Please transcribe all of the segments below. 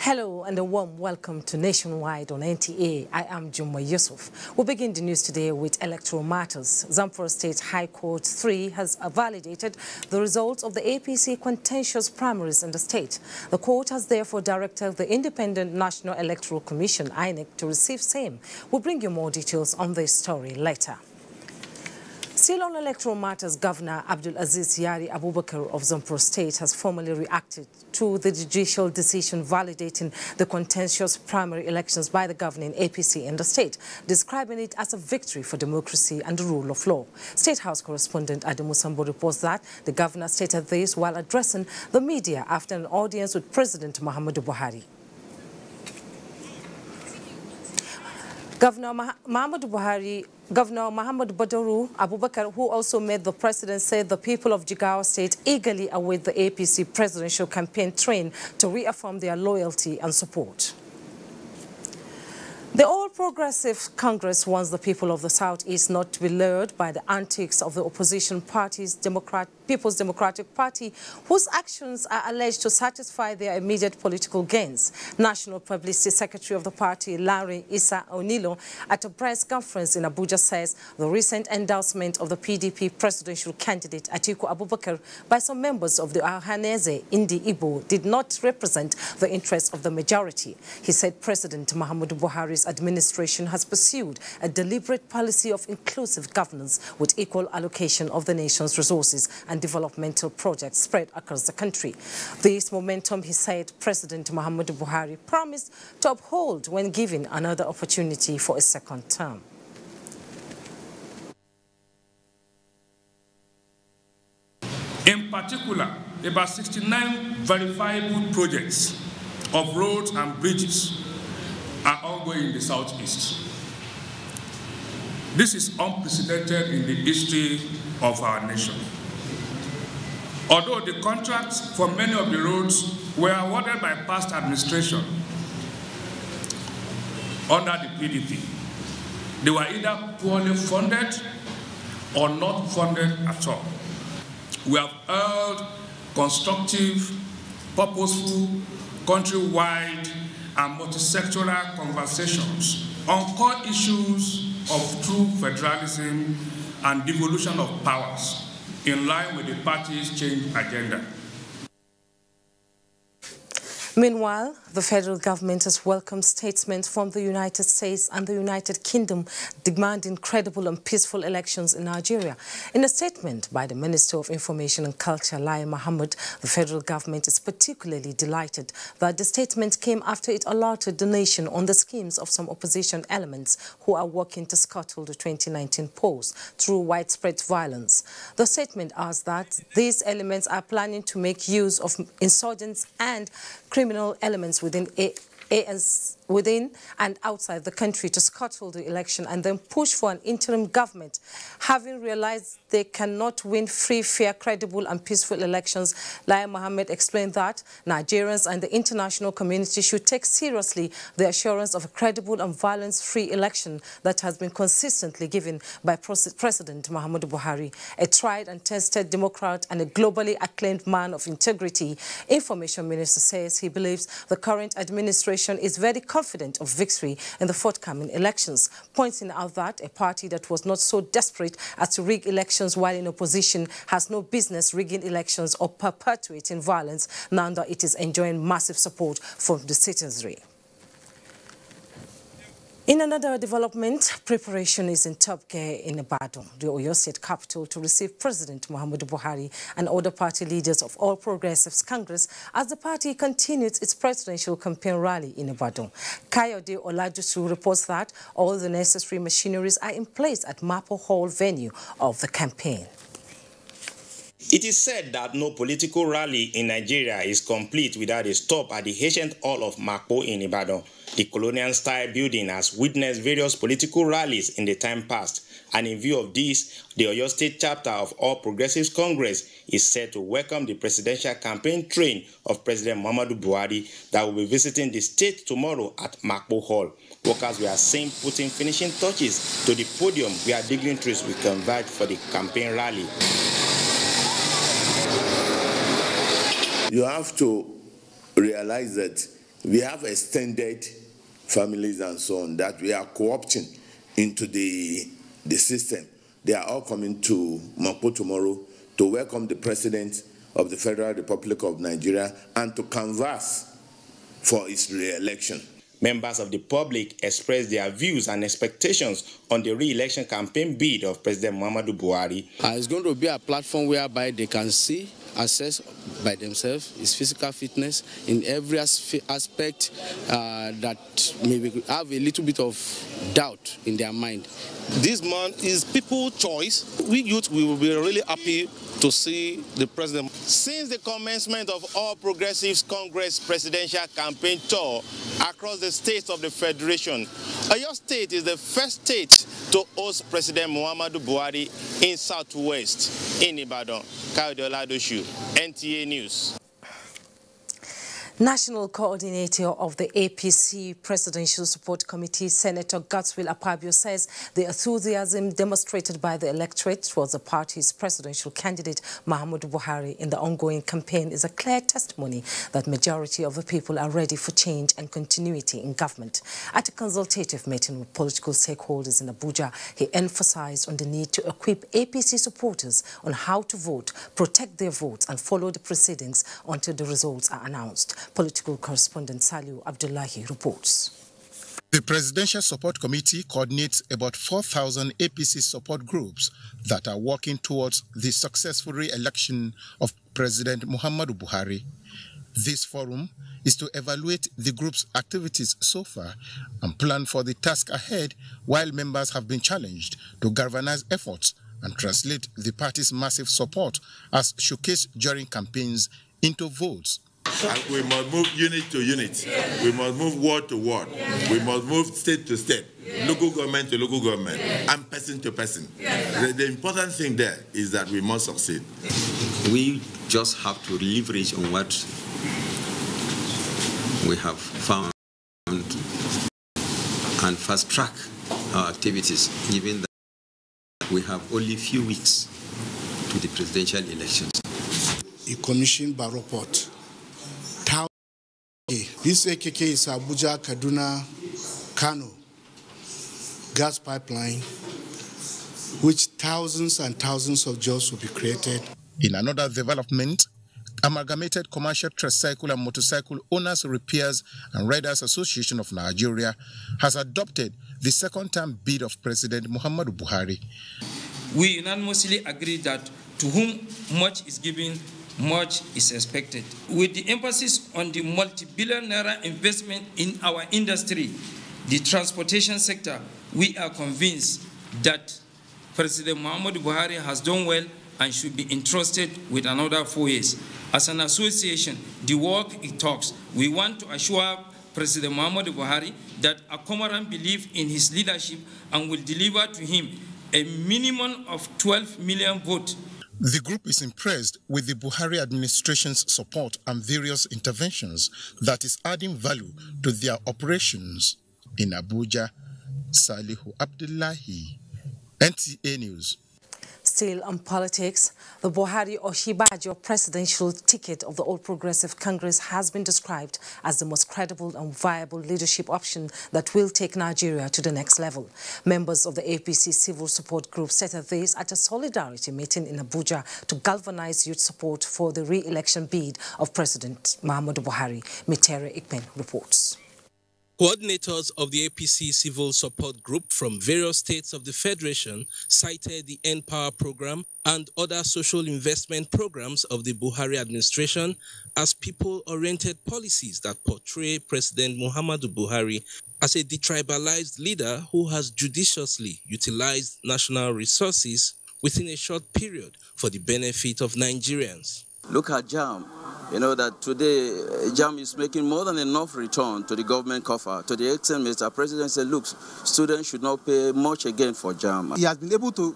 Hello and a warm welcome to Nationwide on NTA. I am Juma Yusuf. We'll begin the news today with electoral matters. Zamfara State High Court 3 has validated the results of the APC contentious primaries in the state. The court has therefore directed the Independent National Electoral Commission, INEC, to receive same. We'll bring you more details on this story later. Still on electoral matters, Governor Abdul Aziz Yari Abubakar of Zamfara State has formally reacted to the judicial decision validating the contentious primary elections by the governing APC in the state, describing it as a victory for democracy and the rule of law. State House correspondent Adamu Sambo reports that the governor stated this while addressing the media after an audience with President Muhammadu Buhari. Governor Muhammad Badaru Abubakar, who also met the president, said the people of Jigawa State eagerly await the APC presidential campaign train to reaffirm their loyalty and support. The All Progressive Congress wants the people of the Southeast not to be lured by the antics of the opposition party's People's Democratic Party, whose actions are alleged to satisfy their immediate political gains. National Publicity Secretary of the party, Larry Issa Onilo, at a press conference in Abuja says the recent endorsement of the PDP presidential candidate Atiku Abubakar by some members of the Ohaneze Indi Igbo did not represent the interests of the majority. He said President Muhammadu Buhari's administration has pursued a deliberate policy of inclusive governance with equal allocation of the nation's resources and developmental projects spread across the country. This momentum, he said, President Muhammadu Buhari promised to uphold when given another opportunity for a second term. In particular, about 69 verifiable projects of roads and bridges are ongoing in the Southeast. This is unprecedented in the history of our nation. Although the contracts for many of the roads were awarded by past administration under the PDP, they were either poorly funded or not funded at all. We have held constructive, purposeful, countrywide, and multi-sectoral conversations on core issues of true federalism and devolution of powers in line with the party's change agenda. Meanwhile, the federal government has welcomed statements from the United States and the United Kingdom demanding credible and peaceful elections in Nigeria. In a statement by the Minister of Information and Culture, Lai Mohammed, the federal government is particularly delighted that the statement came after it alerted the nation on the schemes of some opposition elements who are working to scuttle the 2019 polls through widespread violence. The statement adds that these elements are planning to make use of insurgents and criminal elements within and outside the country to scuttle the election and then push for an interim government. Having realized they cannot win free, fair, credible and peaceful elections, Lai Mohammed explained that Nigerians and the international community should take seriously the assurance of a credible and violence-free election that has been consistently given by President Muhammadu Buhari, a tried and tested Democrat and a globally acclaimed man of integrity. Information Minister says he believes the current administration is very confident of victory in the forthcoming elections, pointing out that a party that was not so desperate as to rig elections while in opposition has no business rigging elections or perpetuating violence now that it is enjoying massive support from the citizenry. In another development, preparation is in top gear in Ibadan, the Oyo State capital, to receive President Muhammadu Buhari and other party leaders of All Progressives Congress as the party continues its presidential campaign rally in Ibadan. Kayode Olajusu reports that all the necessary machineries are in place at Mapo Hall venue of the campaign. It is said that no political rally in Nigeria is complete without a stop at the ancient hall of Mapo in Ibadan. The colonial-style building has witnessed various political rallies in the time past, and in view of this, the Oyo State chapter of All Progressives Congress is set to welcome the presidential campaign train of President Muhammadu Buhari that will be visiting the state tomorrow at Mapo Hall. Workers were seen putting finishing touches to the podium where dignitaries will converge for the campaign rally. You have to realize that we have extended families and so on that we are co-opting into the system. They are all coming to Mapo tomorrow to welcome the President of the Federal Republic of Nigeria and to canvass for his re-election. Members of the public expressed their views and expectations on the re-election campaign bid of President Muhammadu Buhari. It's going to be a platform whereby they can see, assess by themselves his physical fitness in every aspect that maybe have a little bit of doubt in their mind. This man is people's choice. We youth will be really happy to see the president. Since the commencement of All Progressives Congress presidential campaign tour across the states of the Federation, Oyo State is the first state to host President Muhammadu Buhari in Southwest in Ibadan. Kayode Olajusu, NTA News. National Coordinator of the APC Presidential Support Committee, Senator Godswill Akpabio, says the enthusiasm demonstrated by the electorate towards the party's presidential candidate, Muhammadu Buhari, in the ongoing campaign is a clear testimony that majority of the people are ready for change and continuity in government. At a consultative meeting with political stakeholders in Abuja, he emphasized on the need to equip APC supporters on how to vote, protect their votes, and follow the proceedings until the results are announced. Political correspondent Saliu Abdullahi reports. The Presidential Support Committee coordinates about 4,000 APC support groups that are working towards the successful re-election of President Muhammadu Buhari. This forum is to evaluate the group's activities so far and plan for the task ahead, while members have been challenged to galvanize efforts and translate the party's massive support as showcased during campaigns into votes. And we must move unit to unit. We must move ward to ward. We must move state to state, local government to local government, and person to person. The important thing there is that we must succeed. We just have to leverage on what we have found and fast track our activities, given that we have only a few weeks to the presidential elections. A commissioned by report. This AKK is Abuja, Kaduna, Kano gas pipeline, which thousands and thousands of jobs will be created. In another development, Amalgamated Commercial Tricycle and Motorcycle Owners, Repairs and Riders Association of Nigeria has adopted the second-term bid of President Muhammadu Buhari. We unanimously agree that to whom much is given, much is expected. With the emphasis on the multi-billion naira investment in our industry, the transportation sector, we are convinced that President Muhammadu Buhari has done well and should be entrusted with another 4 years. As an association, the work it talks, we want to assure President Muhammadu Buhari that a Comoran believes in his leadership and will deliver to him a minimum of 12 million votes. The group is impressed with the Buhari administration's support and various interventions that is adding value to their operations. In Abuja, Salihu Abdullahi, NTA News. Still on politics, the Buhari Oshibajo presidential ticket of the All Progressive Congress has been described as the most credible and viable leadership option that will take Nigeria to the next level. Members of the APC civil support group stated this at a solidarity meeting in Abuja to galvanize youth support for the re-election bid of President Muhammadu Buhari. Mitere Ikpen reports. Coordinators of the APC Civil Support Group from various states of the Federation cited the End Power program and other social investment programs of the Buhari administration as people-oriented policies that portray President Muhammadu Buhari as a detribalized leader who has judiciously utilized national resources within a short period for the benefit of Nigerians. Look at JAM. You know that today JAM is making more than enough return to the government coffer. To the extent Mr. President said, look, students should not pay much again for JAM. He has been able to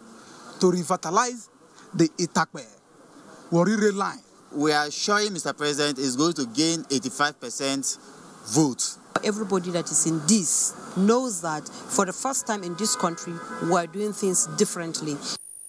revitalize the Itakpe Warire line. We are sure Mr. President is going to gain 85% vote. Everybody that is in this knows that for the first time in this country, we are doing things differently.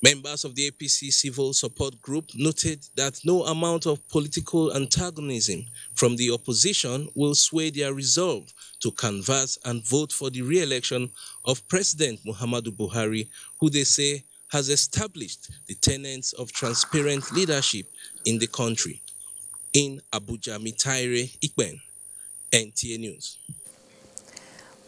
Members of the APC Civil Support Group noted that no amount of political antagonism from the opposition will sway their resolve to canvass and vote for the re-election of President Muhammadu Buhari, who they say has established the tenets of transparent leadership in the country. In Abuja, Mitaire Ikben, NTA News.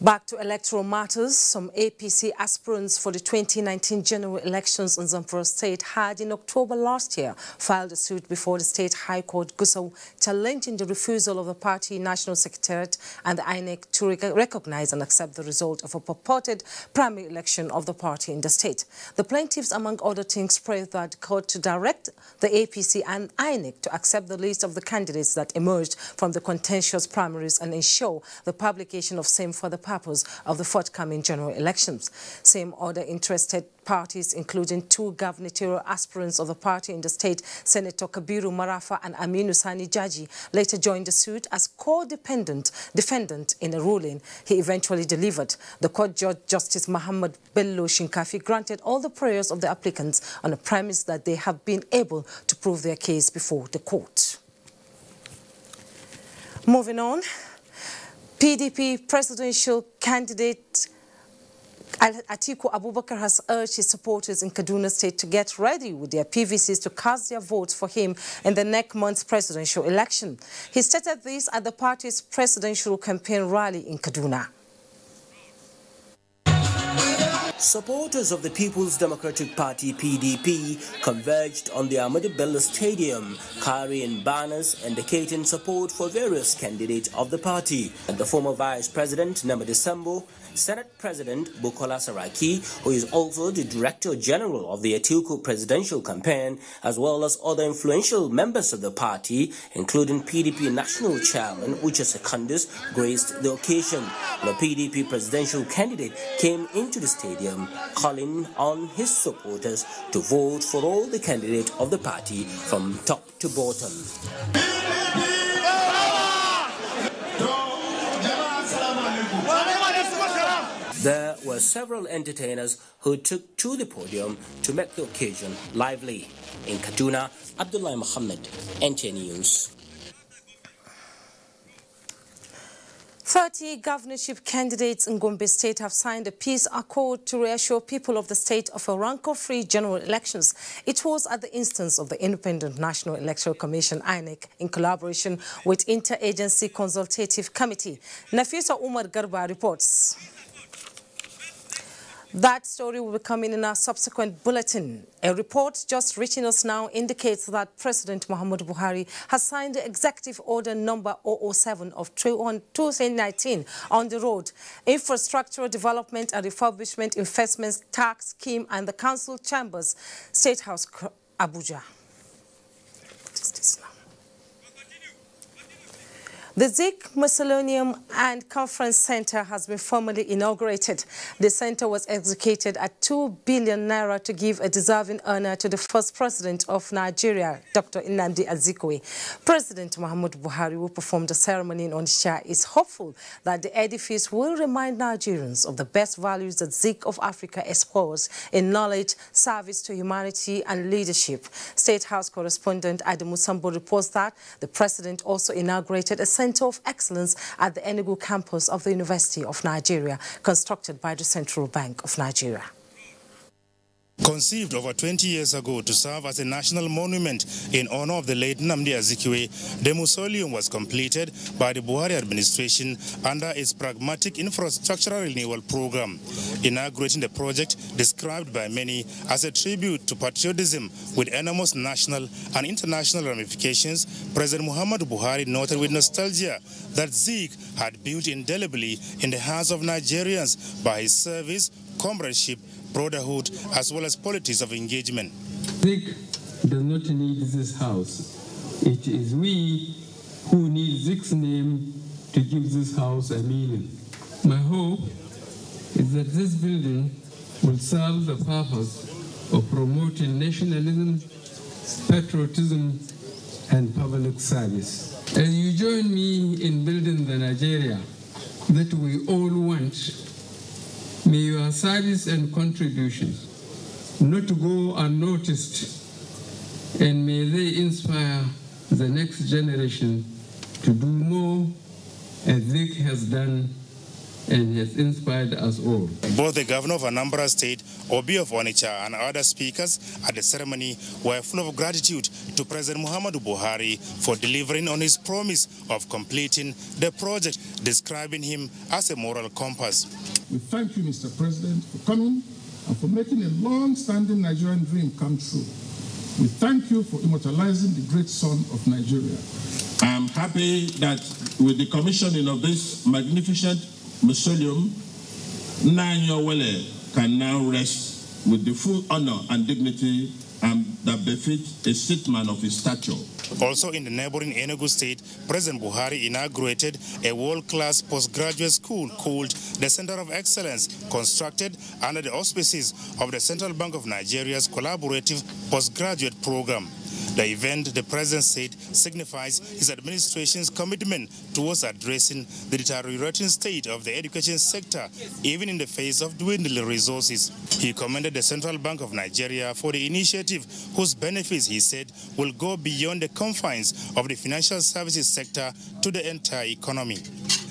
Back to electoral matters, some APC aspirants for the 2019 general elections in Zamfara State had in October last year filed a suit before the State High Court Gusau challenging the refusal of the party National Secretariat and the INEC to recognize and accept the result of a purported primary election of the party in the state. The plaintiffs, among other things, prayed that the court to direct the APC and INEC to accept the list of the candidates that emerged from the contentious primaries and ensure the publication of same for the purpose of the forthcoming general elections. Same other interested parties, including two gubernatorial aspirants of the party in the state, Senator Kabiru Marafa and Aminu Sani Jaji, later joined the suit as co-defendant in a ruling he eventually delivered. The court judge, Justice Muhammad Bello Shinkafi, granted all the prayers of the applicants on the premise that they have been able to prove their case before the court. Moving on, PDP presidential candidate Atiku Abubakar has urged his supporters in Kaduna State to get ready with their PVCs to cast their votes for him in the next month's presidential election. He stated this at the party's presidential campaign rally in Kaduna. Supporters of the People's Democratic Party (PDP) converged on the Ahmadu Bello Stadium, carrying banners indicating support for various candidates of the party. And the former Vice President Namadi Sambo, Senate President Bukola Saraki, who is also the Director General of the Atiku presidential campaign, as well as other influential members of the party, including PDP National Chairman Uche Secondus, graced the occasion. The PDP presidential candidate came into the stadium calling on his supporters to vote for all the candidates of the party from top to bottom. There were several entertainers who took to the podium to make the occasion lively. In Kaduna, Abdullah Muhammad, NTA News. 30 governorship candidates in Gombe State have signed a peace accord to reassure people of the state of a rancor-free general elections. It was at the instance of the Independent National Electoral Commission, INEC, in collaboration with Interagency Consultative Committee. Nafisa Umar Garba reports. That story will be coming in our subsequent bulletin. A report just reaching us now indicates that President Muhammadu Buhari has signed the Executive Order number 007 of 2019 on the road, infrastructural development and refurbishment investment tax scheme and the council chambers, State House, Abuja. What is this now? The Zik Mausoleum and Conference Center has been formally inaugurated. The center was executed at 2 billion naira to give a deserving honor to the first president of Nigeria, Dr. Nnamdi Azikiwe. President Muhammadu Buhari, who performed the ceremony in Onitsha, is hopeful that the edifice will remind Nigerians of the best values that Zik of Africa espoused in knowledge, service to humanity and leadership. State House correspondent Adamu Sambo reports that the president also inaugurated a Center of Excellence at the Enugu campus of the University of Nigeria, constructed by the Central Bank of Nigeria. Conceived over 20 years ago to serve as a national monument in honor of the late Nnamdi Azikiwe, the mausoleum was completed by the Buhari administration under its pragmatic infrastructural renewal program. Inaugurating the project, described by many as a tribute to patriotism with enormous national and international ramifications, President Muhammadu Buhari noted with nostalgia that Zik had built indelibly in the hearts of Nigerians by his service, comradeship, brotherhood, as well as politics of engagement. Zik does not need this house. It is we who need Zik's name to give this house a meaning. My hope is that this building will serve the purpose of promoting nationalism, patriotism, and public service. As you join me in building the Nigeria that we all want, may your service and contributions not go unnoticed, and may they inspire the next generation to do more as Zik has done and has inspired us all. Both the governor of Anambra State, Obi of Onitsha, and other speakers at the ceremony were full of gratitude to President Muhammadu Buhari for delivering on his promise of completing the project, describing him as a moral compass. We thank you, Mr. President, for coming and for making a long-standing Nigerian dream come true. We thank you for immortalizing the great son of Nigeria. I am happy that with the commissioning of this magnificent mausoleum, Nanya Wele can now rest with the full honor and dignity that befits a statesman of his stature. Also in the neighboring Enugu State, President Buhari inaugurated a world-class postgraduate school called the Center of Excellence, constructed under the auspices of the Central Bank of Nigeria's collaborative postgraduate program. The event, the president said, signifies his administration's commitment towards addressing the deteriorating state of the education sector, even in the face of dwindling resources. He commended the Central Bank of Nigeria for the initiative, whose benefits, he said, will go beyond the confines of the financial services sector to the entire economy.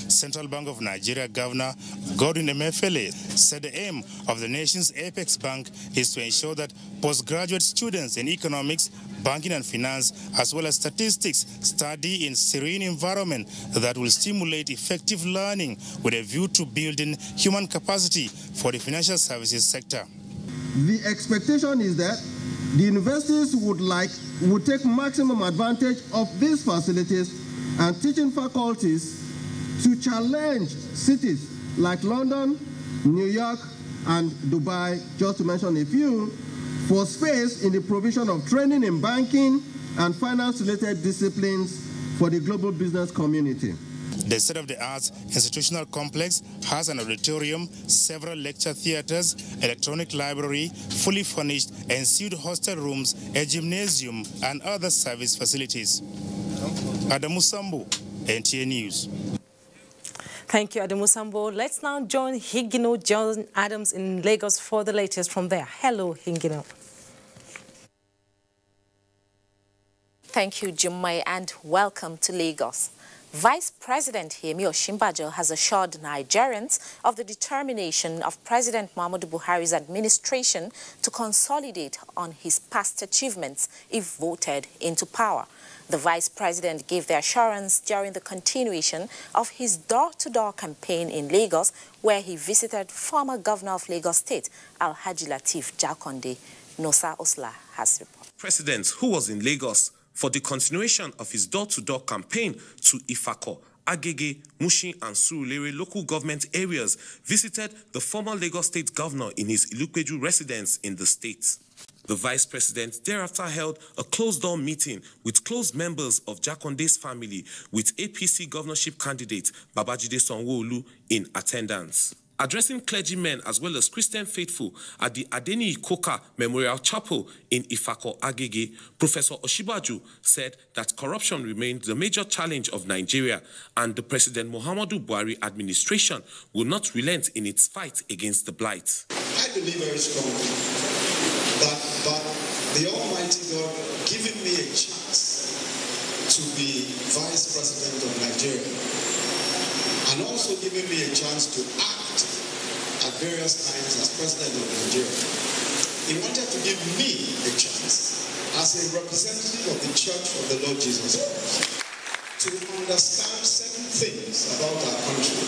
Central Bank of Nigeria Governor Godwin Emefiele said the aim of the nation's apex bank is to ensure that postgraduate students in economics, banking and finance, as well as statistics, study in serene environment that will stimulate effective learning with a view to building human capacity for the financial services sector. The expectation is that the universities would take maximum advantage of these facilities and teaching faculties to challenge cities like London, New York, and Dubai, just to mention a few, for space in the provision of training in banking and finance-related disciplines for the global business community. The state-of-the-art institutional complex has an auditorium, several lecture theaters, electronic library, fully furnished ensuite hostel rooms, a gymnasium, and other service facilities. Adamu Sambo, NTA News. Thank you, Adamu Sambo. Let's now join Hingino John Adams in Lagos for the latest from there. Hello, Hingino. Thank you, Jummai, and welcome to Lagos. Vice President Yemi Osinbajo has assured Nigerians of the determination of President Muhammadu Buhari's administration to consolidate on his past achievements if voted into power. The Vice President gave the assurance during the continuation of his door-to-door campaign in Lagos, where he visited former Governor of Lagos State, Alhaji Lateef Jakonde. Nosa Osla has reported. President, who was in Lagos for the continuation of his door-to-door campaign to Ifako, Agege, Mushin and Surulere local government areas, visited the former Lagos State Governor in his Ilupeju residence in the state. The Vice President thereafter held a closed-door meeting with close members of Jakonde's family, with APC governorship candidate Babajide Sanwo-Olu in attendance. Addressing clergymen as well as Christian faithful at the Adeni Ikoka Memorial Chapel in Ifako, Agege, Professor Osinbajo said that corruption remained the major challenge of Nigeria, and the President Muhammadu Buhari administration will not relent in its fight against the blight. I believe very strongly that the Almighty God giving me a chance to be Vice President of Nigeria, and also giving me a chance to act at various times as President of Nigeria, he wanted to give me a chance as a representative of the Church of the Lord Jesus Christ to understand certain things about our country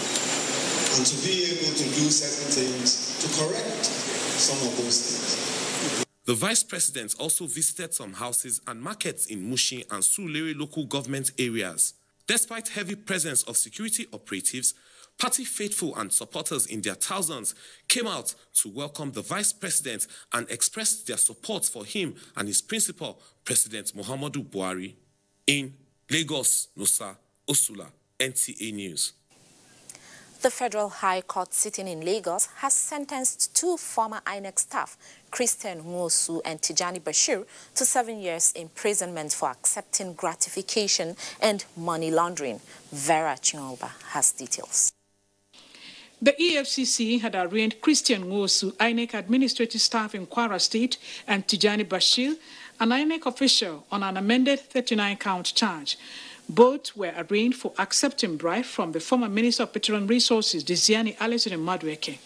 and to be able to do certain things to correct some of those things. The Vice President also visited some houses and markets in Mushin and Surulere local government areas. Despite heavy presence of security operatives, party faithful and supporters in their thousands came out to welcome the Vice President and expressed their support for him and his principal, President Muhammadu Buhari. In Lagos, Nusa Osula, NTA News. The Federal High Court sitting in Lagos has sentenced two former INEC staff, Christian Nwosu and Tijani Bashir, to 7 years imprisonment for accepting gratification and money laundering. Vera Chinolba has details. The EFCC had arraigned Christian Nwosu, INEC administrative staff in Kwara State, and Tijani Bashir, an INEC official, on an amended 39-count charge. Both were arraigned for accepting bribe from the former Minister of Petroleum Resources, Desiani Alison Madueke.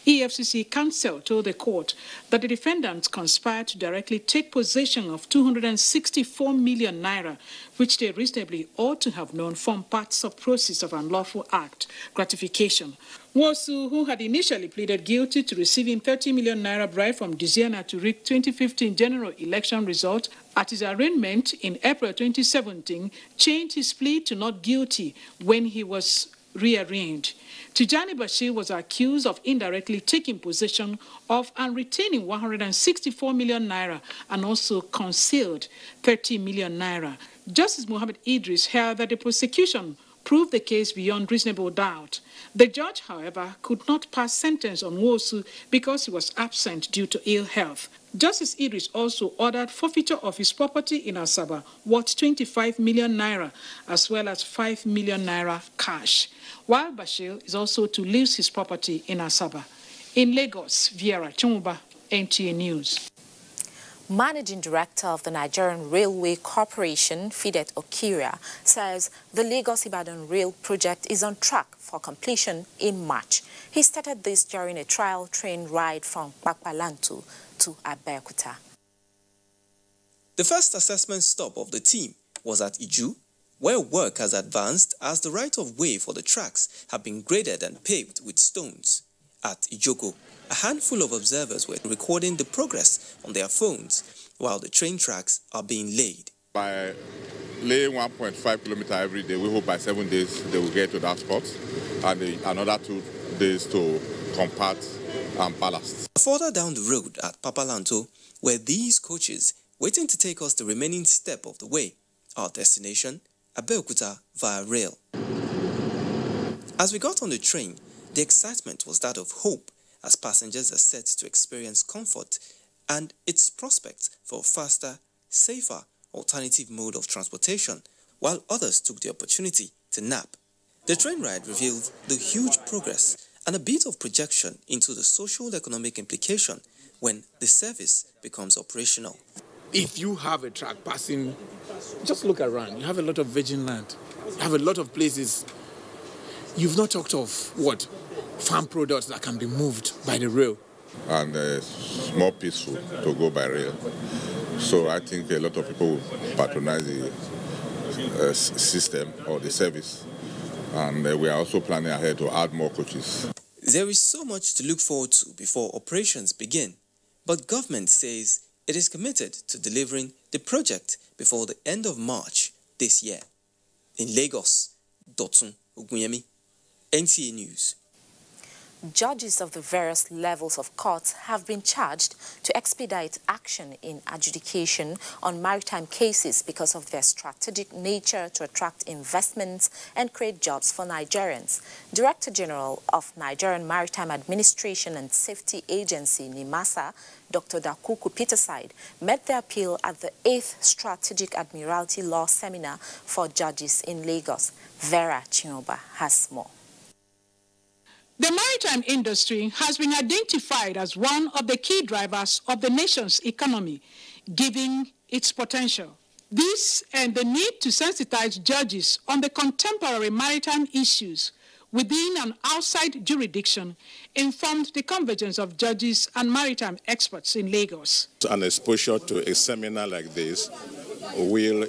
EFCC counsel told the court that the defendants conspired to directly take possession of 264 million naira, which they reasonably ought to have known form parts of process of unlawful act, gratification. Nwosu, who had initially pleaded guilty to receiving 30 million naira bribe from Desiana to rig 2015 general election result, at his arraignment in April 2017, changed his plea to not guilty when he was rearraigned. Tijani Bashir was accused of indirectly taking possession of and retaining 164 million naira and also concealed 30 million naira. Justice Mohammed Idris held that the prosecution proved the case beyond reasonable doubt. The judge, however, could not pass sentence on Nwosu because he was absent due to ill health. Justice Idris also ordered forfeiture of his property in Asaba, worth 25 million naira, as well as 5 million naira cash, while Bashir is also to lose his property in Asaba. In Lagos, Vera Chumuba, NTA News. Managing Director of the Nigerian Railway Corporation, Fidet Okiria, says the Lagos-Ibadan Rail project is on track for completion in March. He started this during a trial train ride from Kpakpalantu to Abeokuta. The first assessment stop of the team was at Iju, where work has advanced as the right-of-way for the tracks have been graded and paved with stones. At Ijoko, a handful of observers were recording the progress on their phones while the train tracks are being laid. By laying 1.5 kilometers every day, we hope by 7 days they will get to that spot, and another 2 days to compact and ballast. Further down the road at Papalanto were these coaches waiting to take us the remaining step of the way, our destination, Abeokuta via rail. As we got on the train, the excitement was that of hope, as passengers are set to experience comfort and its prospects for a faster, safer, alternative mode of transportation, while others took the opportunity to nap. The train ride revealed the huge progress and a bit of projection into the social-economic implication when the service becomes operational. If you have a track passing, just look around. You have a lot of virgin land. You have a lot of places. You've not talked of what? Farm products that can be moved by the rail. And it's more peaceful to go by rail. So I think a lot of people will patronize the system or the service. And we are also planning ahead to add more coaches. There is so much to look forward to before operations begin. But government says it is committed to delivering the project before the end of March this year. In Lagos, Dotun Ogunyemi, NTA News. Judges of the various levels of courts have been charged to expedite action in adjudication on maritime cases because of their strategic nature to attract investments and create jobs for Nigerians. Director General of Nigerian Maritime Administration and Safety Agency, NIMASA, Dr. Dakuku Peterside, made the appeal at the 8th Strategic Admiralty Law Seminar for Judges in Lagos. Vera Chinoba has more. The maritime industry has been identified as one of the key drivers of the nation's economy, given its potential. This and the need to sensitize judges on the contemporary maritime issues within and outside jurisdiction informed the convergence of judges and maritime experts in Lagos. An exposure to a seminar like this will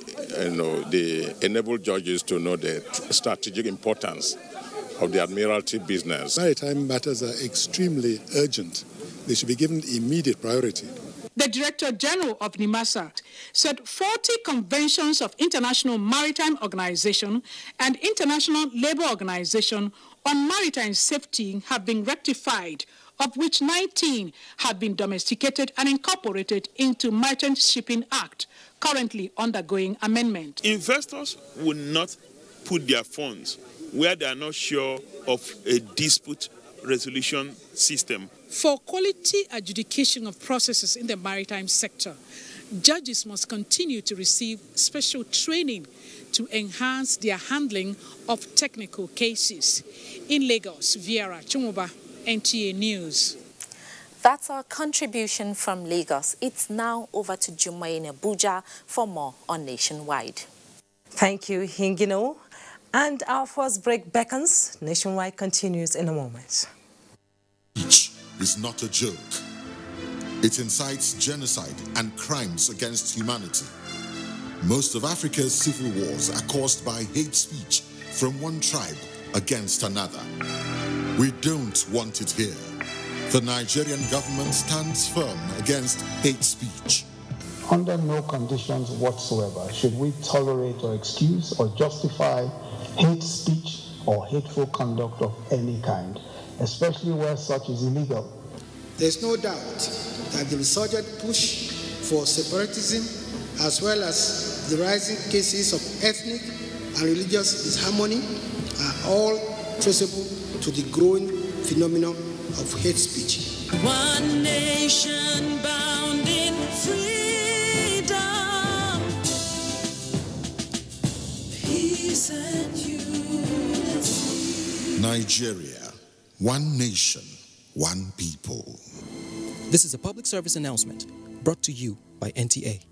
enable judges to know the strategic importance of the admiralty business. Maritime matters are extremely urgent. They should be given immediate priority. The Director General of NIMASA said 40 conventions of International Maritime Organization and International Labour Organization on maritime safety have been ratified, of which 19 have been domesticated and incorporated into Maritime Shipping Act, currently undergoing amendment. Investors will not put their funds where they are not sure of a dispute resolution system. For quality adjudication of processes in the maritime sector, judges must continue to receive special training to enhance their handling of technical cases. In Lagos, Viera Chumuba, NTA News. That's our contribution from Lagos. It's now over to Jumai in Abuja for more on Nationwide. Thank you, Hingino. And our first break beckons. Nationwide continues in a moment. Speech is not a joke. It incites genocide and crimes against humanity. Most of Africa's civil wars are caused by hate speech from one tribe against another. We don't want it here. The Nigerian government stands firm against hate speech. Under no conditions whatsoever should we tolerate or excuse or justify hate speech or hateful conduct of any kind, especially where such is illegal. There's no doubt that the resurgent push for separatism, as well as the rising cases of ethnic and religious disharmony, are all traceable to the growing phenomenon of hate speech. One nation bound in freedom, peace and unity. Nigeria, one nation, one people. This is a public service announcement brought to you by NTA.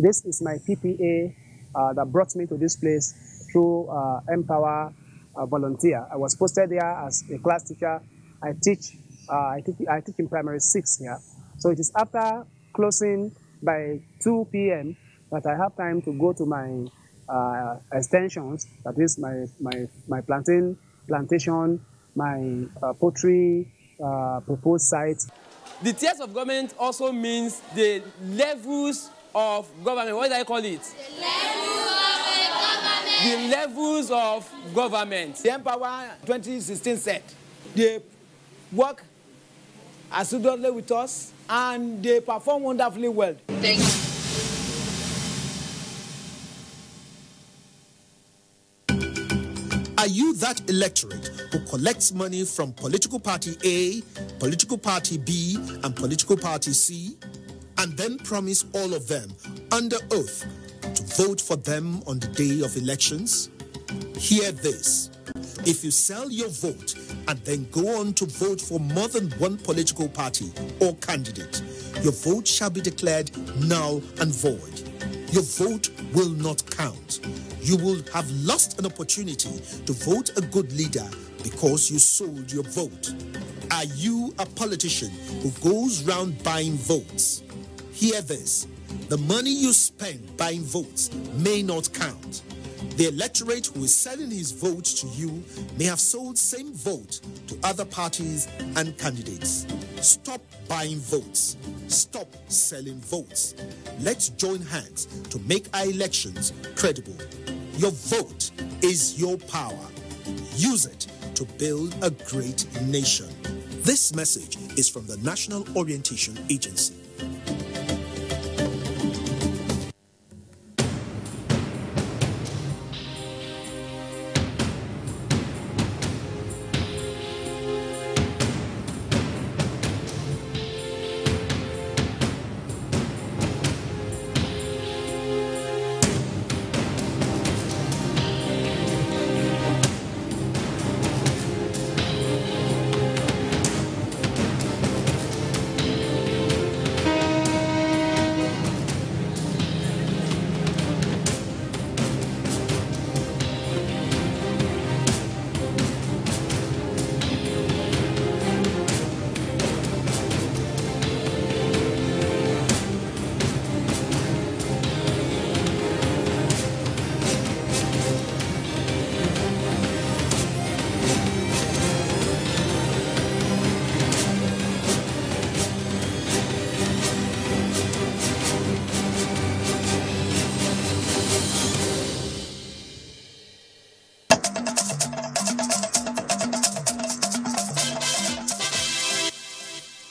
This is my PPA that brought me to this place through Empower Volunteer. I was posted there as a class teacher. I teach in primary 6 here. So it is after closing by 2 p.m. that I have time to go to my extensions, that is my plantation, my poultry proposed site. The tiers of government also means the levels of government. What do I call it? The levels of government. The Empower 2016 said they work assiduously with us and they perform wonderfully well. Thank you. Are you that electorate who collects money from political party A, political party B, and political party C, and then promise all of them under oath to vote for them on the day of elections? Hear this. If you sell your vote and then go on to vote for more than one political party or candidate, your vote shall be declared null and void. Your vote will not count. You will have lost an opportunity to vote a good leader because you sold your vote. Are you a politician who goes round buying votes? Hear this. The money you spend buying votes may not count. The electorate who is selling his vote to you may have sold same vote to other parties and candidates. Stop buying votes. Stop selling votes. Let's join hands to make our elections credible. Your vote is your power. Use it to build a great nation. This message is from the National Orientation Agency.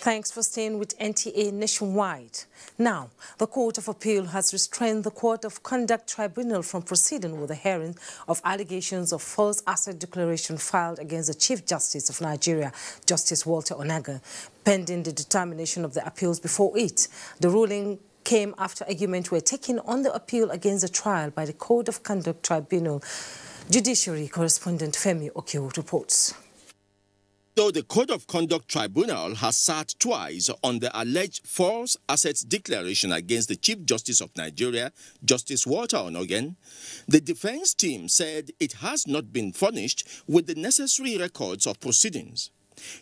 Thanks for staying with NTA Nationwide. Now, the Court of Appeal has restrained the Court of Conduct Tribunal from proceeding with the hearing of allegations of false asset declaration filed against the Chief Justice of Nigeria, Justice Walter Onaga, pending the determination of the appeals before it. The ruling came after arguments were taken on the appeal against the trial by the Court of Conduct Tribunal. Judiciary correspondent Femi Okio reports. So the Code of Conduct Tribunal has sat twice on the alleged false assets declaration against the Chief Justice of Nigeria, Justice Walter Onaga. The defense team said it has not been furnished with the necessary records of proceedings.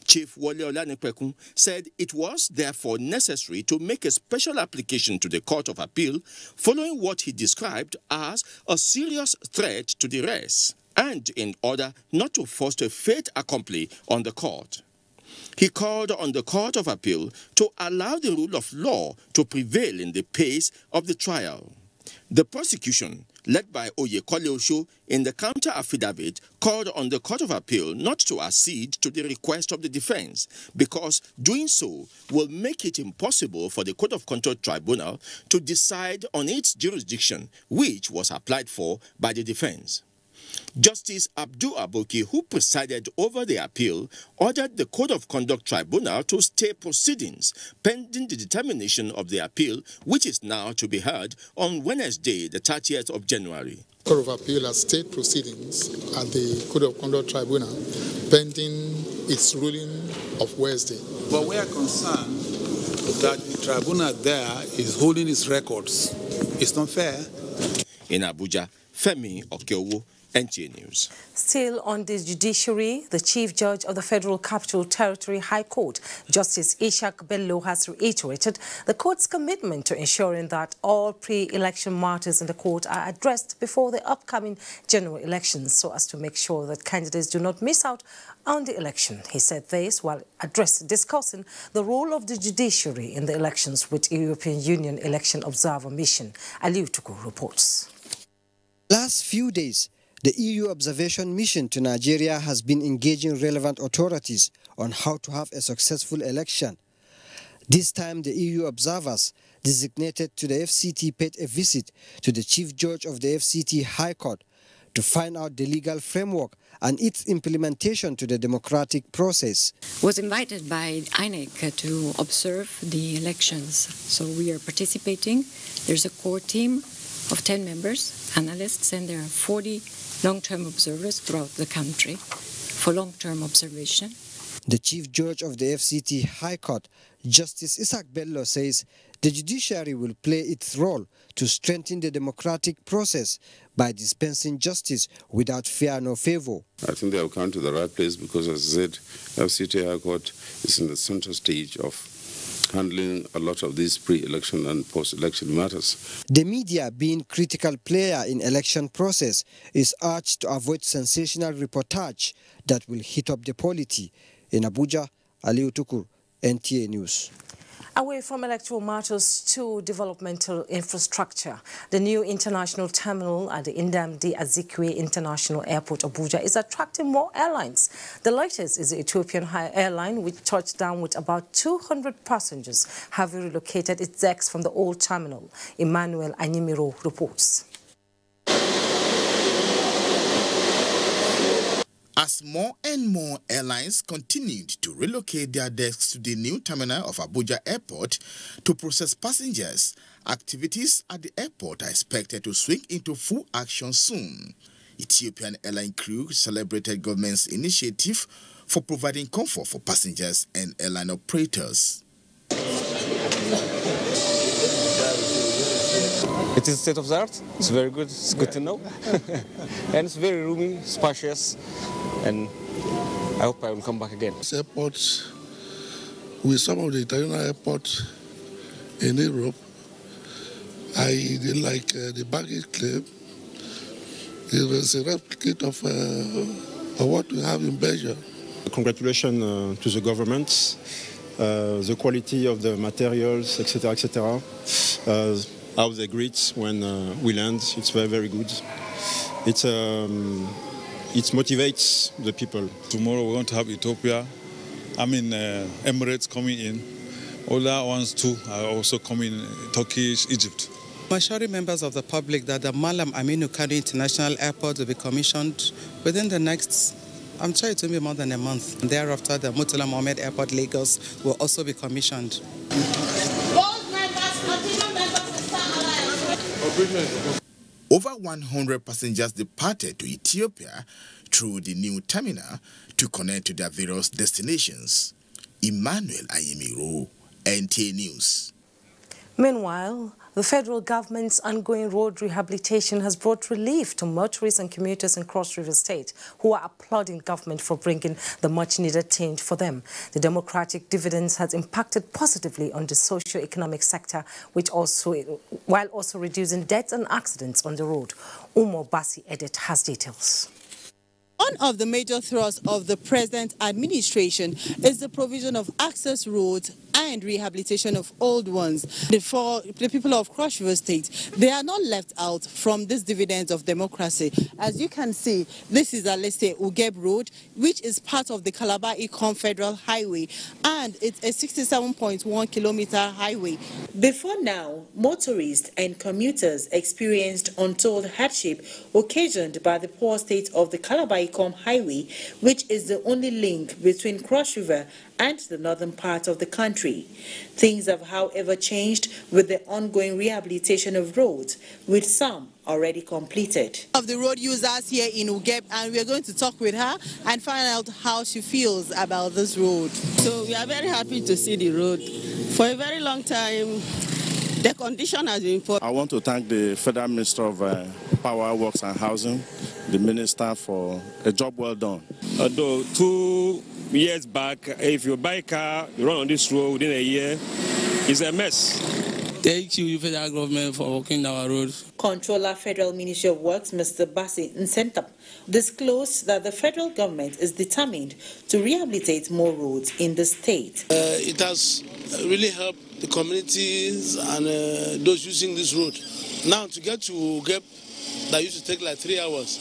Chief Wole Olanipekun said it was therefore necessary to make a special application to the Court of Appeal following what he described as a serious threat to the rest, and in order not to foster fait accompli on the court. He called on the Court of Appeal to allow the rule of law to prevail in the pace of the trial. The prosecution, led by Oyekole Osho, in the counter-affidavit, called on the Court of Appeal not to accede to the request of the defense, because doing so will make it impossible for the Court of Conduct Tribunal to decide on its jurisdiction, which was applied for by the defense. Justice Abdul Aboki, who presided over the appeal, ordered the Code of Conduct Tribunal to stay proceedings pending the determination of the appeal, which is now to be heard on Wednesday, the 30th of January. The Court of Appeal has stayed proceedings at the Code of Conduct Tribunal pending its ruling of Wednesday. But we are concerned that the tribunal there is holding its records. It's not fair. In Abuja, Femi Okiowo, NTA News. Still on the judiciary, the Chief Judge of the Federal Capital Territory High Court, Justice Ishaq Bello, has reiterated the court's commitment to ensuring that all pre-election matters in the court are addressed before the upcoming general elections so as to make sure that candidates do not miss out on the election. He said this while discussing the role of the judiciary in the elections with European Union Election Observer Mission. Aliu Tuku reports. Last few days, the EU observation mission to Nigeria has been engaging relevant authorities on how to have a successful election. This time, the EU observers designated to the FCT paid a visit to the Chief Judge of the FCT High Court to find out the legal framework and its implementation to the democratic process. Was invited by INEC to observe the elections, so we are participating. There's a core team of 10 members, analysts, and there are 40 long-term observers throughout the country for long-term observation. The Chief Judge of the FCT High Court, Justice Ishaq Bello, says the judiciary will play its role to strengthen the democratic process by dispensing justice without fear nor favor. I think they have come to the right place because, as I said, FCT High Court is in the center stage of handling a lot of these pre-election and post-election matters. The media, being critical player in election process, is urged to avoid sensational reportage that will hit up the polity. In Abuja, Aliu Tukur, NTA News. Away from electoral matters to developmental infrastructure, the new international terminal at the Nnamdi Azikiwe International Airport, Abuja, is attracting more airlines. The latest is the Ethiopian airline, which touched down with about 200 passengers, having relocated its decks from the old terminal. Emmanuel Anyimiro reports. As more and more airlines continued to relocate their desks to the new terminal of Abuja Airport to process passengers, activities at the airport are expected to swing into full action soon. Ethiopian airline crew celebrated government's initiative for providing comfort for passengers and airline operators. It is state of the art. It's very good. It's good to know. And it's very roomy, spacious, and I hope I will come back again. This airport, with some of the international airports in Europe, I did like the baggage claim. It was a replicate of what we have in Belgium. Congratulations to the government, the quality of the materials, etc., etc. How they greet when we land, it's very, very good. It motivates the people. Tomorrow we want to have Ethiopia Emirates coming in. Other ones too are also coming, Turkey, Egypt. I'm assuring members of the public that the Malam Aminu Kano International Airport will be commissioned within the next, I'm sure it will be more than a month. And thereafter, the Murtala Mohammed Airport Lagos will also be commissioned. Over 100 passengers departed to Ethiopia through the new terminal to connect to their various destinations. Emmanuel Ayemiro, NTA News. Meanwhile, the federal government's ongoing road rehabilitation has brought relief to motorists and commuters in Cross River State who are applauding government for bringing the much-needed change for them. The democratic dividends has impacted positively on the socio-economic sector, while also reducing deaths and accidents on the road. Umo Basi Edit has details. One of the major thrusts of the present administration is the provision of access roads and rehabilitation of old ones. For the people of Cross River State, they are not left out from this dividends of democracy. As you can see, this is let's say Ugeb Road, which is part of the Calabar-Ikom Federal Highway, and it's a 67.1 kilometer highway. Before now, motorists and commuters experienced untold hardship occasioned by the poor state of the Calabar-Ikom Highway, which is the only link between Cross River and the northern part of the country. Things have, however, changed with the ongoing rehabilitation of roads, with some already completed. Of the road users here in Ugeb, and we are going to talk with her and find out how she feels about this road. So we are very happy to see the road. For a very long time, the condition has been poor. I want to thank the Federal Minister of Power, Works and Housing, the Minister, for a job well done. Although 2 years back, if you buy a car, you run on this road within a year, it's a mess. Thank you, federal government, for working our roads. Controller Federal Ministry of Works, Mr. Basi Nsentap, disclosed that the federal government is determined to rehabilitate more roads in the state. It has really helped the communities and those using this road. Now, to get to Ugeb, that used to take like 3 hours,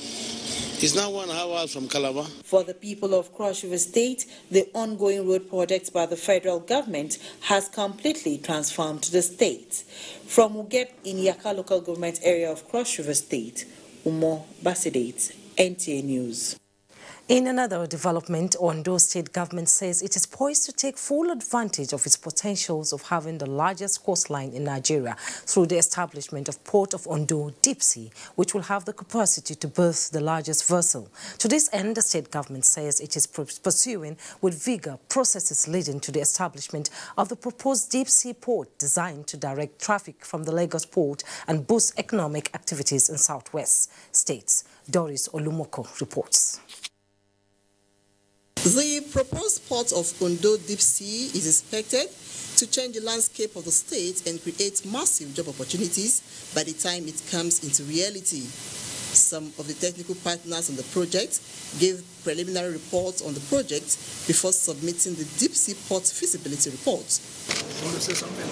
it's now 1 hour from Calabar. For the people of Cross River State, the ongoing road project by the federal government has completely transformed the state. From Ugeb in Yaka local government area of Cross River State, Umo Basidate, NTA News. In another development, Ondo State government says it is poised to take full advantage of its potentials of having the largest coastline in Nigeria through the establishment of Port of Ondo Deep Sea, which will have the capacity to berth the largest vessel. To this end, the state government says it is pursuing with vigor processes leading to the establishment of the proposed deep sea port designed to direct traffic from the Lagos port and boost economic activities in southwest states. Doris Olumoko reports. The proposed port of Ondo Deep Sea is expected to change the landscape of the state and create massive job opportunities by the time it comes into reality. Some of the technical partners on the project gave preliminary reports on the project before submitting the Deep Sea Port feasibility report. I want to say something.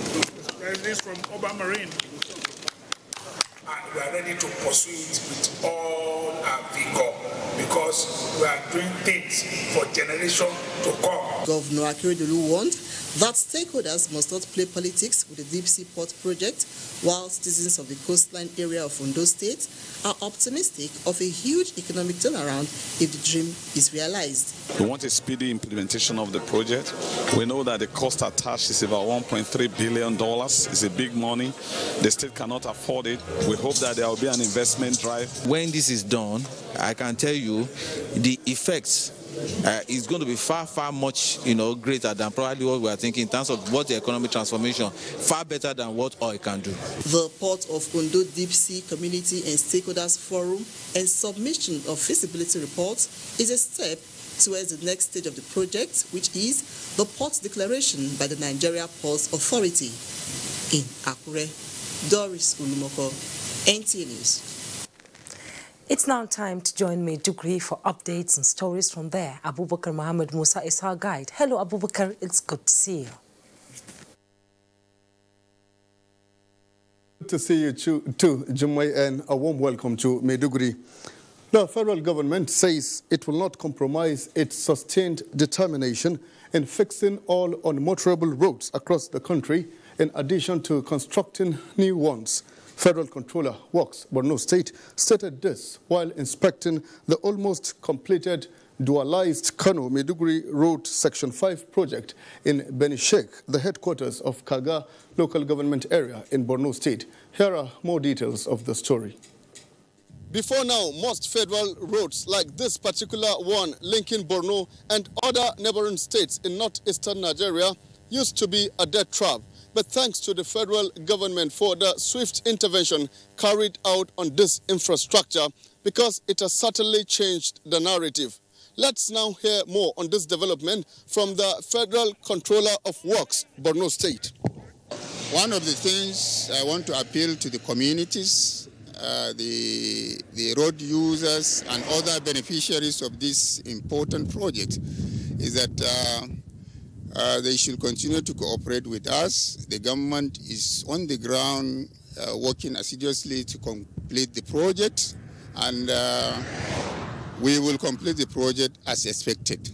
This is from Oba Marine. And we are ready to pursue it with all our vigor because we are doing things for generation to come. Governor Akeredolu warned that stakeholders must not play politics with the Deep Sea Port project, while citizens of the coastline area of Ondo State are optimistic of a huge economic turnaround if the dream is realized. We want a speedy implementation of the project. We know that the cost attached is about $1.3 billion. It's a big money. The state cannot afford it. We hope that there will be an investment drive. When this is done, I can tell you the effects is going to be far much greater than probably what we are thinking in terms of what the economic transformation, far better than what oil can do. The Port of Ondo Deep Sea Community and Stakeholders Forum and submission of feasibility reports is a step towards the next stage of the project, which is the port declaration by the Nigeria Ports Authority. In Akure, Doris Ulumoko, NTA News. It's now time to join me, Dugri, for updates and stories from there. Abubakar Mohammed Musa is our guide. Hello, Abubakar. It's good to see you. Good to see you too, Jumway, and a warm welcome to Maiduguri. The federal government says it will not compromise its sustained determination in fixing all unmotorable roads across the country, in addition to constructing new ones. Federal Controller Works, Borno State, stated this while inspecting the almost completed dualized Kano-Maiduguri Road Section 5 project in Benishek, the headquarters of Kaga local government area in Borno State. Here are more details of the story. Before now, most federal roads like this particular one linking Borno and other neighboring states in northeastern Nigeria used to be a death trap. But thanks to the federal government for the swift intervention carried out on this infrastructure, because it has certainly changed the narrative. Let's now hear more on this development from the Federal Controller of Works, Borno State. One of the things I want to appeal to the communities, the road users and other beneficiaries of this important project is that they should continue to cooperate with us. The government is on the ground working assiduously to complete the project, and we will complete the project as expected.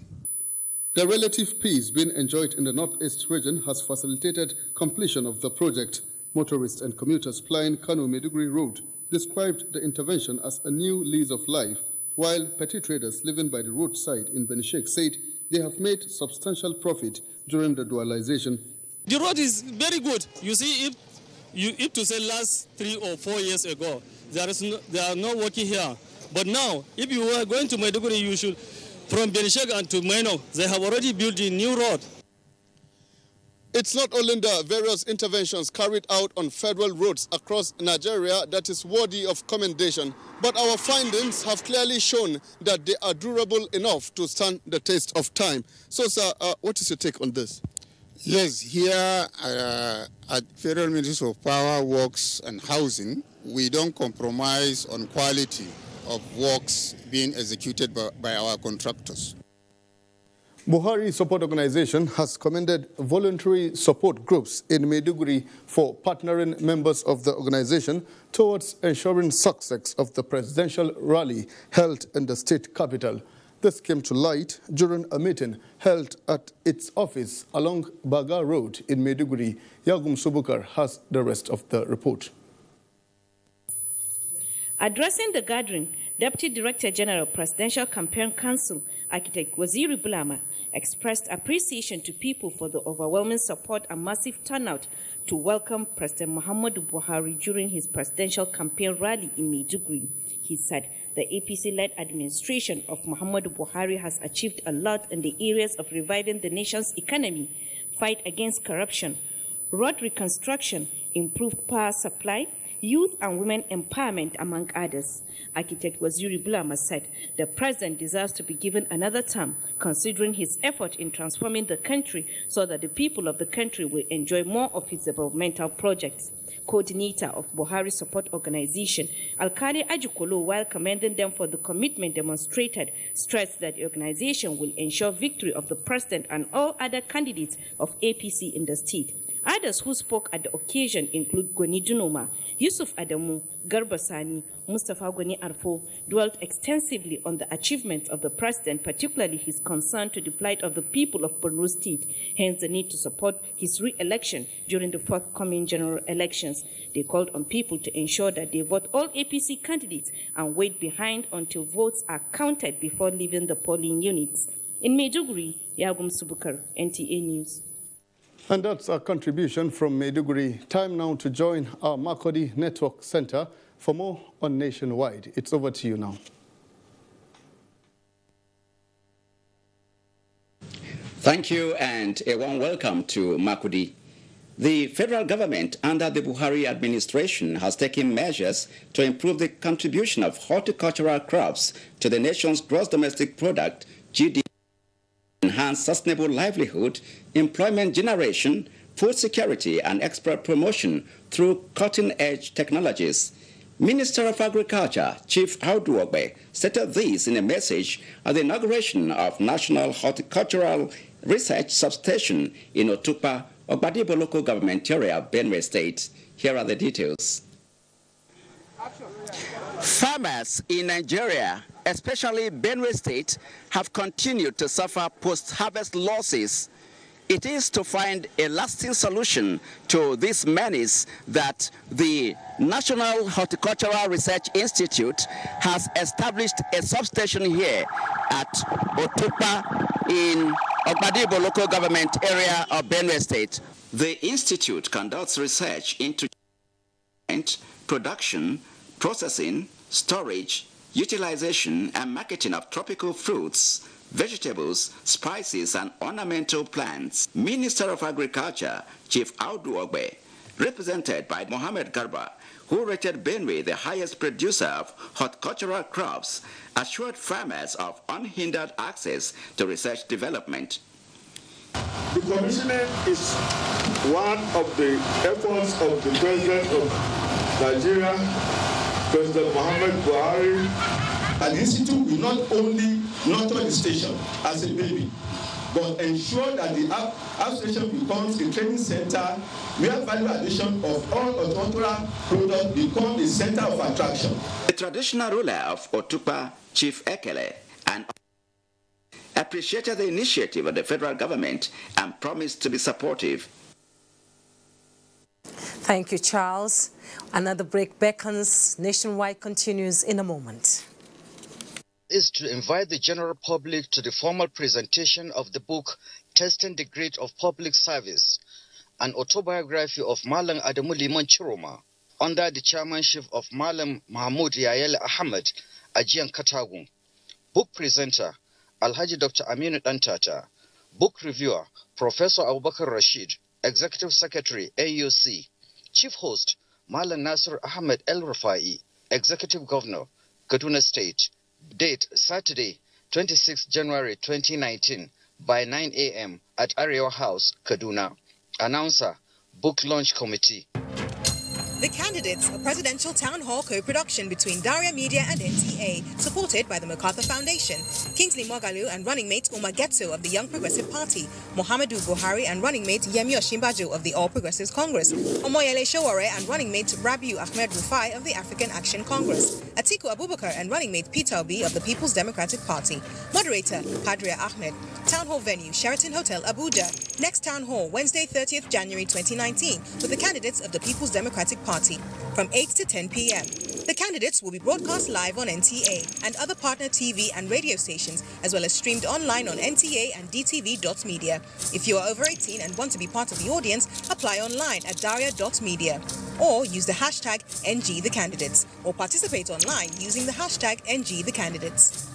The relative peace being enjoyed in the northeast region has facilitated completion of the project. Motorists and commuters plying Kano-Maiduguri Road described the intervention as a new lease of life, while petty traders living by the roadside in Benishek said they have made substantial profit during the dualization. The road is very good. You see, if to say last 3 or 4 years ago, there are no working here. But now, if you are going to Maiduguri, you should, from Benishek and to Maino, they have already built a new road. It's not only the various interventions carried out on federal roads across Nigeria that is worthy of commendation, but our findings have clearly shown that they are durable enough to stand the test of time. So, sir, what is your take on this? Yes, here at Federal Ministry of Power, Works and Housing, we don't compromise on quality of works being executed by our contractors. Buhari Support Organization has commended voluntary support groups in Maiduguri for partnering members of the organization towards ensuring success of the presidential rally held in the state capital. This came to light during a meeting held at its office along Baga Road in Maiduguri. Yagum Subukar has the rest of the report. Addressing the gathering, Deputy Director General, Presidential Campaign Council, Architect Waziri Bulama, expressed appreciation to people for the overwhelming support and massive turnout to welcome President Muhammadu Buhari during his presidential campaign rally in Maiduguri. He said the APC-led administration of Muhammadu Buhari has achieved a lot in the areas of reviving the nation's economy, fight against corruption, road reconstruction, improved power supply, youth and women empowerment, among others. Architect Waziri Bulama said the president deserves to be given another term, considering his effort in transforming the country so that the people of the country will enjoy more of his developmental projects. Coordinator of Buhari Support Organization, Alkali Ajukolo, while commending them for the commitment demonstrated, stressed that the organization will ensure victory of the president and all other candidates of APC in the state. Others who spoke at the occasion include Goni Dunoma, Yusuf Adamu, Garba Sani, Mustafa Goni Arfo, dwelt extensively on the achievements of the president, particularly his concern to the plight of the people of Borno State, hence the need to support his re-election during the forthcoming general elections. They called on people to ensure that they vote all APC candidates and wait behind until votes are counted before leaving the polling units. In Maiduguri, Yagum Subukar, NTA News. And that's our contribution from Maiduguri. Time now to join our Makodi Network Center for more on Nationwide. It's over to you now. Thank you and a warm welcome to Makodi. The federal government under the Buhari administration has taken measures to improve the contribution of horticultural crops to the nation's gross domestic product, GDP. Enhance sustainable livelihood, employment generation, food security, and export promotion through cutting-edge technologies. Minister of Agriculture, Chief Audu stated this in a message at the inauguration of National Horticultural Research Substation in Otupa, Ogbadibo Local Government Area, Benue State. Here are the details. Farmers in Nigeria especially Benue State, have continued to suffer post-harvest losses. It is to find a lasting solution to this menace that the National Horticultural Research Institute has established a substation here at Otukpa in Ogbadibo local government area of Benue State. The institute conducts research into production, processing, storage, utilization, and marketing of tropical fruits, vegetables, spices, and ornamental plants. Minister of Agriculture, Chief Audu Ogbe, represented by Mohamed Garba, who rated Benue the highest producer of horticultural crops, assured farmers of unhindered access to research development. The commissioning is one of the efforts of the President of Nigeria, President Muhammad Buhari. And the institute will not only nurture the station as a baby, but ensure that the outstation becomes a training center where value addition of all horticultural products becomes a center of attraction. The traditional ruler of Otukpa, Chief Ekele, and appreciated the initiative of the federal government and promised to be supportive. Thank you, Charles. Another break beckons. Nationwide continues in a moment. Is to invite the general public to the formal presentation of the book Testing the Grade of Public Service, an autobiography of Malam Adamu Liman Chiroma, under the chairmanship of Malam Mahmoud Yayel Ahmed Ajian Katagun. Book presenter Alhaji Dr. Aminu Dantata. Book reviewer Professor Abubakar Rashid, Executive Secretary AUC. Chief host Malam Nasir Ahmed El Rufai, Executive Governor, Kaduna State. Date Saturday, 26 January 2019 by 9 a.m. at Arewa House, Kaduna. Announcer, Book Launch Committee. The Candidates, a presidential town hall co-production between Daria Media and NTA, supported by the MacArthur Foundation. Kingsley Mogalu and running mate Umar Getso of the Young Progressive Party, Muhammadu Buhari and running mate Yemi Osinbajo of the All Progressives Congress, Omoyele Sowore and running mate Rabiu Ahmed Rufai of the African Action Congress, Atiku Abubakar and running mate Peter Obi of the People's Democratic Party. Moderator, Kadria Ahmed. Town hall venue, Sheraton Hotel, Abuja. Next town hall, Wednesday, 30th January 2019, with the candidates of the People's Democratic Party, from 8 to 10 p.m. The candidates will be broadcast live on NTA and other partner TV and radio stations, as well as streamed online on NTA and DTV.media. If you are over 18 and want to be part of the audience, apply online at daria.media or use the hashtag NGTheCandidates or participate online using the hashtag NGTheCandidates.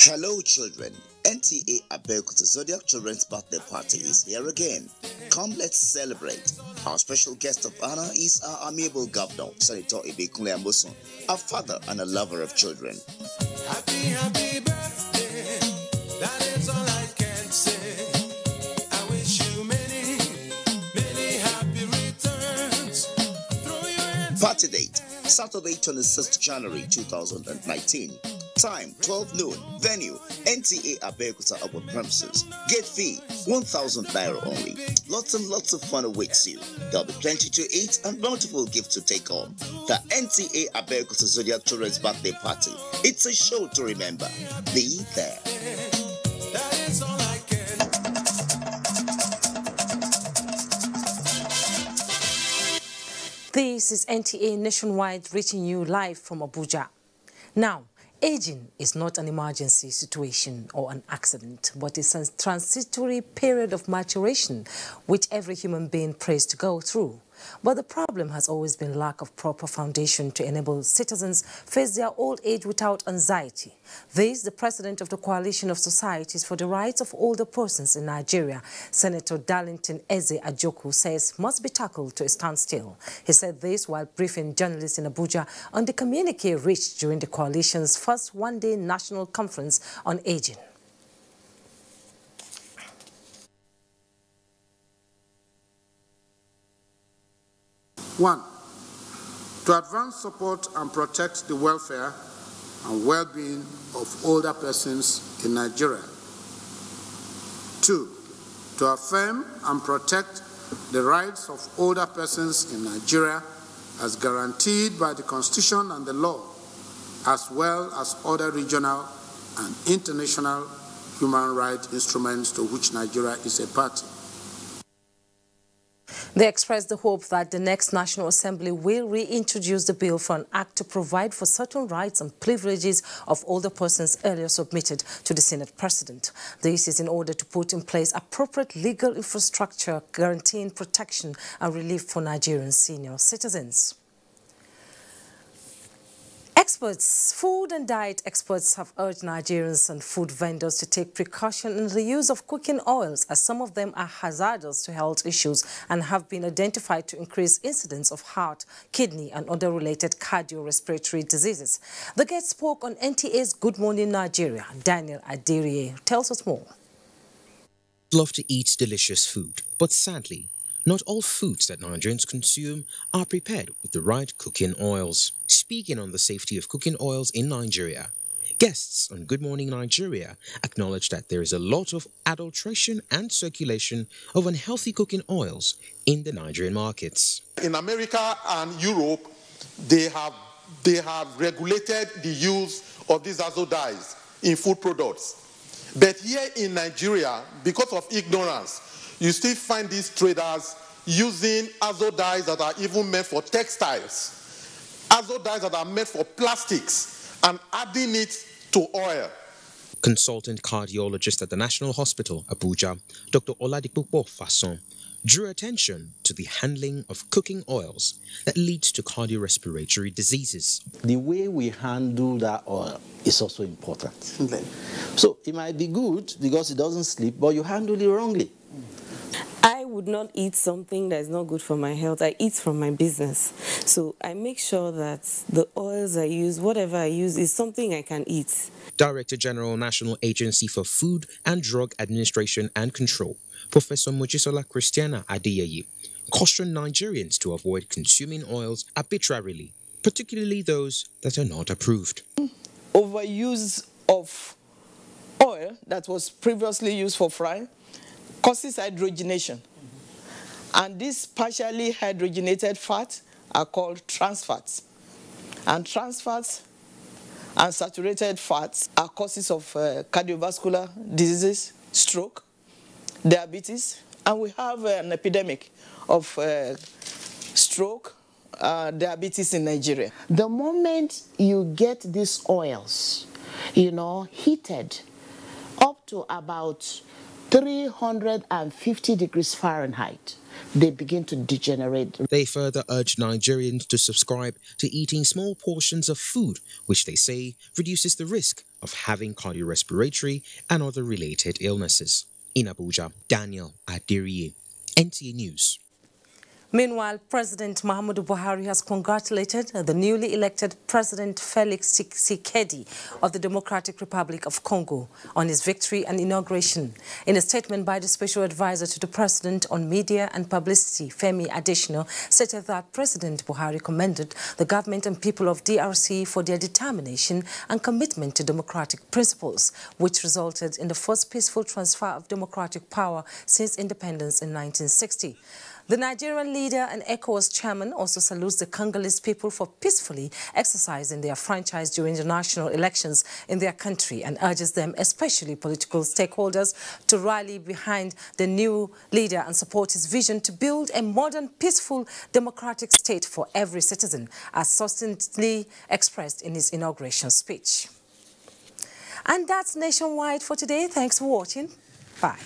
Hello children, NTA Abeokuta Zodiac Children's Birthday Party is here again. Come let's celebrate. Our special guest of honor is our amiable governor, Senator Ibekunle Amosun, a father and a lover of children. Happy birthday, that is all I can say. I wish you many, many happy returns. Throw your hands. Party date, Saturday 26th January 2019. Time 12 noon. Venue NTA Abeokuta Urban Premises. Gate fee 1,000 naira only. Lots and lots of fun awaits you. There'll be plenty to eat and multiple gifts to take home. The NTA Abeokuta Zodiac Children's Birthday Party. It's a show to remember. Be there. That is all I can. This is NTA Nationwide reaching you live from Abuja. Now, aging is not an emergency situation or an accident, but it's a transitory period of maturation which every human being prays to go through. But the problem has always been lack of proper foundation to enable citizens face their old age without anxiety. This, the president of the Coalition of Societies for the Rights of Older Persons in Nigeria, Senator Darlington Eze Ajoku, says must be tackled to a standstill. He said this while briefing journalists in Abuja on the communique reached during the coalition's first one-day national conference on aging. One, to advance support and protect the welfare and well-being of older persons in Nigeria. Two, to affirm and protect the rights of older persons in Nigeria as guaranteed by the Constitution and the law, as well as other regional and international human rights instruments to which Nigeria is a party. They expressed the hope that the next National Assembly will reintroduce the bill for an act to provide for certain rights and privileges of older persons earlier submitted to the Senate President. This is in order to put in place appropriate legal infrastructure guaranteeing protection and relief for Nigerian senior citizens. Food and diet experts have urged Nigerians and food vendors to take precaution in the use of cooking oils, as some of them are hazardous to health issues and have been identified to increase incidence of heart, kidney and other related cardiorespiratory diseases. The guest spoke on NTA's Good Morning Nigeria. Daniel Adirie tells us more. Love to eat delicious food, but sadly, not all foods that Nigerians consume are prepared with the right cooking oils. Speaking on the safety of cooking oils in Nigeria, guests on Good Morning Nigeria acknowledged that there is a lot of adulteration and circulation of unhealthy cooking oils in the Nigerian markets. In America and Europe, they have regulated the use of these azo dyes in food products. But here in Nigeria, because of ignorance, you still find these traders using azo dyes that are even meant for textiles, azo dyes that are meant for plastics, and adding it to oil. Consultant cardiologist at the National Hospital, Abuja, Dr. Oladipo Fason, drew attention to the handling of cooking oils that leads to cardiorespiratory diseases. The way we handle that oil is also important. So it might be good because it doesn't slip, but you handle it wrongly. I would not eat something that is not good for my health. I eat from my business. So I make sure that the oils I use, whatever I use, is something I can eat. Director General, National Agency for Food and Drug Administration and Control, Professor Mojisola Christiana Adeyeye, cautioned Nigerians to avoid consuming oils arbitrarily, particularly those that are not approved. Overuse of oil that was previously used for frying causes hydrogenation. And these partially hydrogenated fats are called trans fats. And trans fats and saturated fats are causes of cardiovascular diseases, stroke, diabetes, and we have an epidemic of stroke, diabetes in Nigeria. The moment you get these oils, heated up to about 350 degrees Fahrenheit, they begin to degenerate. They further urged Nigerians to subscribe to eating small portions of food, which they say reduces the risk of having cardiorespiratory and other related illnesses. In Abuja, Daniel Adirie, NTA News. Meanwhile, President Muhammadu Buhari has congratulated the newly elected President Felix Tshisekedi of the Democratic Republic of Congo on his victory and inauguration. In a statement by the Special Advisor to the President on Media and Publicity, Femi Adesina, stated that President Buhari commended the government and people of DRC for their determination and commitment to democratic principles, which resulted in the first peaceful transfer of democratic power since independence in 1960. The Nigerian leader and ECOWAS chairman also salutes the Congolese people for peacefully exercising their franchise during the national elections in their country and urges them, especially political stakeholders, to rally behind the new leader and support his vision to build a modern, peaceful, democratic state for every citizen, as succinctly expressed in his inauguration speech. And that's Nationwide for today. Thanks for watching. Bye.